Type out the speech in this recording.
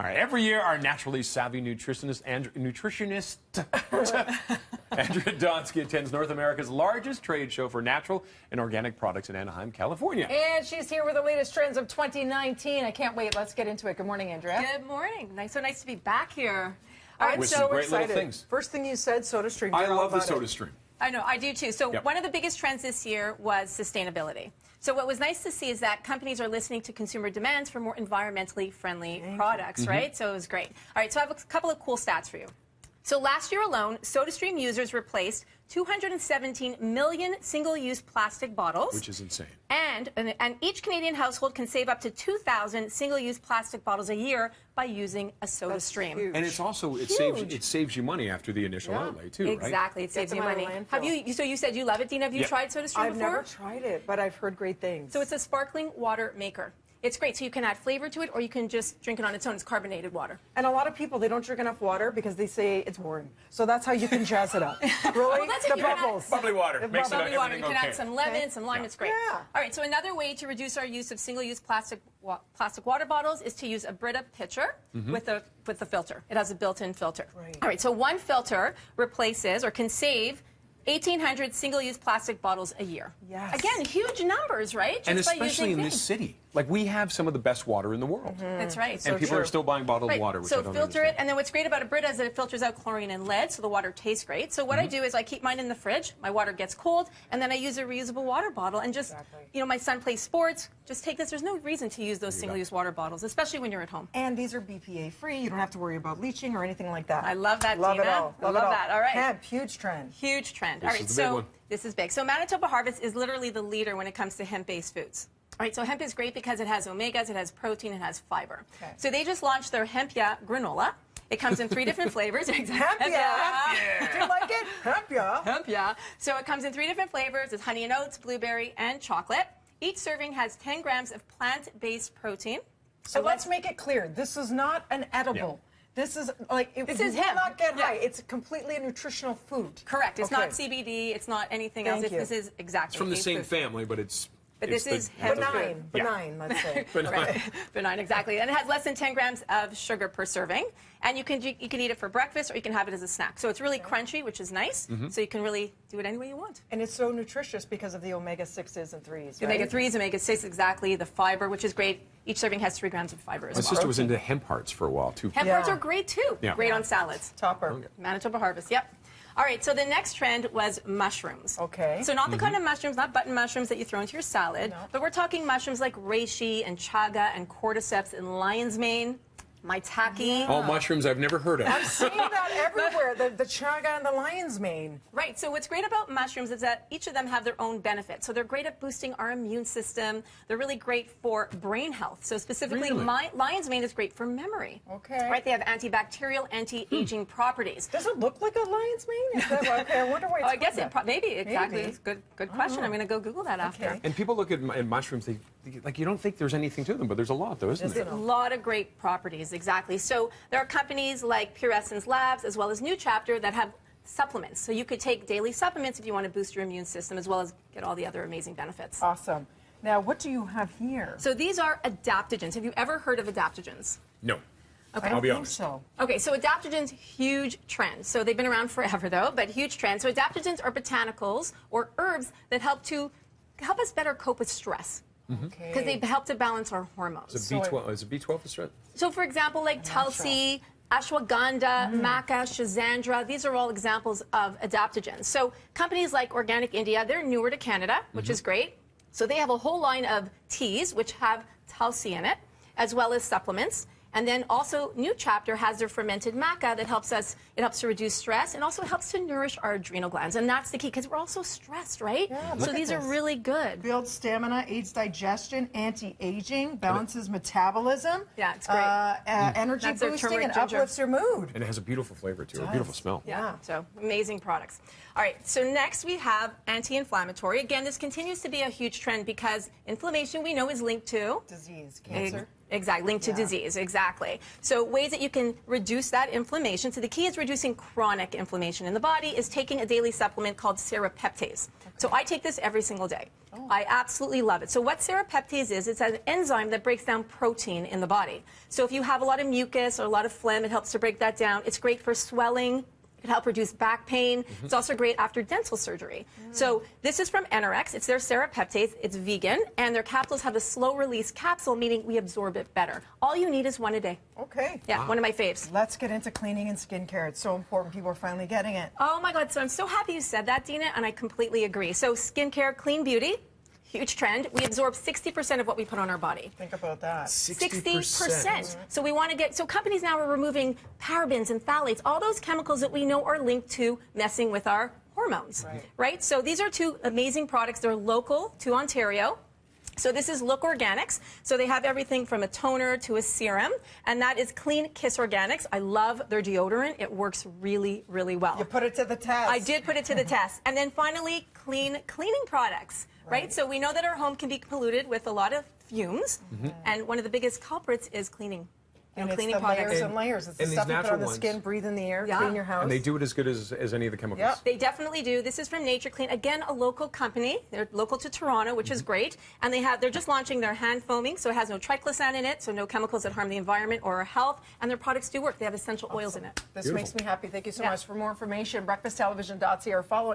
All right, every year, our naturally savvy nutritionist Andrea Donsky attends North America's largest trade show for natural and organic products in Anaheim, California. And she's here with the latest trends of 2019. I can't wait. Let's get into it. Good morning, Andrea. Good morning. So nice to be back here. All right, With so some great excited. little things. First thing you said, SodaStream. I love the SodaStream. I know, I do too. So Yep. one of the biggest trends this year was sustainability. So what was nice to see is that companies are listening to consumer demands for more environmentally friendly products, right? So it was great. All right, so I have a couple of cool stats for you. So last year alone, SodaStream users replaced 217 million single-use plastic bottles. Which is insane. And each Canadian household can save up to 2,000 single-use plastic bottles a year by using a SodaStream. huge. And it's also, it saves you money after the initial outlay, too, right? Exactly, it saves you them out of money. landfill. Have you? So you said you love it, Dina. Have you tried SodaStream before? I've never tried it, but I've heard great things. So it's a sparkling water maker. It's great. So you can add flavor to it, or you can just drink it on its own. It's carbonated water. And a lot of people, they don't drink enough water because they say it's boring. So that's how you can jazz it up. Really? Well, that's it. The You can bubbles. Bubbly water. Makes it Bubbly water. everything You can okay. add some lemon, some lime. It's great. Yeah. All right. So another way to reduce our use of single-use plastic water bottles is to use a Brita pitcher with the filter. It has a built-in filter. Right. All right. So one filter replaces or can save 1,800 single-use plastic bottles a year. Yes. Again, huge numbers, right? Just And by especially using in this things. city. Like, we have some of the best water in the world. That's right. And people are still buying bottled Right. water, which so I don't filter understand. it, and then what's great about a Brita is that it filters out chlorine and lead, so the water tastes great. So what I do is I keep mine in the fridge. My water gets cold, and then I use a reusable water bottle. And just, you know, my son plays sports. Just take this. There's no reason to use those single-use water bottles, especially when you're at home. And these are BPA free. You don't have to worry about leaching or anything like that. I love that, Love Dina. it all. I love that. All right. Hemp, huge trend. Huge trend. This All right, is the big so one. this is big. So Manitoba Harvest is literally the leader when it comes to hemp-based foods. All right, so hemp is great because it has omegas, it has protein, it has fiber. Okay. So they just launched their Hempia granola. It comes in 3 different flavors. Exactly. Hempia. Do you like it? Hempia. Hempia. So it comes in 3 different flavors. It's honey and oats, blueberry, and chocolate. Each serving has 10 grams of plant-based protein. So let's make it clear. This is not an edible. This is like, This you is will hemp. not get Yeah. high. It's completely a nutritional food. Correct. It's Okay. not CBD. It's not anything else. Thank you. This is exactly It's from the a same food. family, but it's... But it's this is the- hemp Benign, food. benign, let's say. Right. Benign, exactly. And it has less than 10 grams of sugar per serving. And you can eat it for breakfast or you can have it as a snack. So it's really crunchy, which is nice. So you can really do it any way you want. And it's so nutritious because of the omega-6s and 3s, The right? omega-3s, omega-6, exactly. The fiber, which is great. Each serving has 3 grams of fiber as My well. sister was into hemp hearts for a while, too. Hemp Yeah. hearts are great, too. Yeah. Great on salads. Topper. Manitoba Harvest, yep. All right, so the next trend was mushrooms. Okay. So not the kind of mushrooms, not button mushrooms that you throw into your salad, but we're talking mushrooms like reishi and chaga and cordyceps and lion's mane, maitake. All mushrooms I've never heard of. I'm seeing that everywhere, the chaga and the lion's mane. Right, so what's great about mushrooms is that each of them have their own benefits. So they're great at boosting our immune system. They're really great for brain health. So specifically, Really? lion's mane is great for memory. Okay. Right, they have antibacterial, anti-aging properties. Does it look like a lion's mane? Is that, okay, I wonder why it's Oh, I guess called it that. maybe, exactly. Maybe. It's a good question. I'm going to go Google that after. Okay. And people look at mushrooms, like, you don't think there's anything to them, but there's a lot, though, isn't there? A lot of great properties, exactly. So there are companies like Pure Essence Labs as well as New Chapter that have supplements. So you could take daily supplements if you want to boost your immune system as well as get all the other amazing benefits. Awesome. Now, what do you have here? So these are adaptogens. Have you ever heard of adaptogens? No. I don't I'll be think honest. so. Okay, so adaptogens, huge trend. So they've been around forever, though, but huge trend. So adaptogens are botanicals or herbs that help us better cope with stress. Okay. Because they help to balance our hormones. Is it B12? Is it B12 the strength? So, for example, like Tulsi, ashwagandha, maca, schizandra, these are all examples of adaptogens. So companies like Organic India, they're newer to Canada, which is great. So they have a whole line of teas which have Tulsi in it, as well as supplements. And then also New Chapter has their fermented maca that helps to reduce stress and also helps to nourish our adrenal glands. And that's the key because we're all so stressed, right? Yeah, so look these at are this. really good. Builds stamina, aids digestion, anti-aging, balances metabolism. Yeah, it's great. Energy That's their boosting turmeric and ginger. uplifts your mood. And it has a beautiful flavor, too, a beautiful smell. Yeah. So amazing products. All right, so next we have anti-inflammatory. Again, this continues to be a huge trend because inflammation we know is linked to Disease, cancer. Exactly, linked to disease, exactly. So ways that you can reduce that inflammation. So the key is reducing chronic inflammation in the body is taking a daily supplement called serapeptase. So I take this every single day. I absolutely love it. So what serrapeptase is, it's an enzyme that breaks down protein in the body. So if you have a lot of mucus or a lot of phlegm, it helps to break that down. It's great for swelling. It can help reduce back pain. It's also great after dental surgery. So this is from NRX. It's their serrapeptase. It's vegan, and their capsules have a slow-release capsule, meaning we absorb it better. All you need is one a day. Okay. Yeah, one of my faves. Let's get into cleaning and skincare. It's so important. People are finally getting it. Oh my God, so I'm so happy you said that, Dina, and I completely agree. So skincare, clean beauty, huge trend. We absorb 60% of what we put on our body. Think about that. 60%. So we want to get, so companies now are removing parabens and phthalates, all those chemicals that we know are linked to messing with our hormones, right? So these are two amazing products. They're local to Ontario. So this is Look Organics. So they have everything from a toner to a serum, and that is Clean Kiss Organics. I love their deodorant. It works really, really well. You put it to the test. I did put it to the test. And then finally, clean cleaning products, right? So we know that our home can be polluted with a lot of fumes, and one of the biggest culprits is cleaning. And it's cleaning the products. layers and layers. It's the and stuff these you put on the natural skin, ones. breathe in the air, Yeah. clean your house. And they do it as good as any of the chemicals. Yep. They definitely do. This is from Nature Clean. Again, a local company. They're local to Toronto, which is great. And they're just launching their hand foaming, so it has no triclosan in it, so no chemicals that harm the environment or our health. And their products do work. They have essential oils in it. This Beautiful. makes me happy. Thank you so Yeah. much. For more information, breakfasttelevision.ca or follow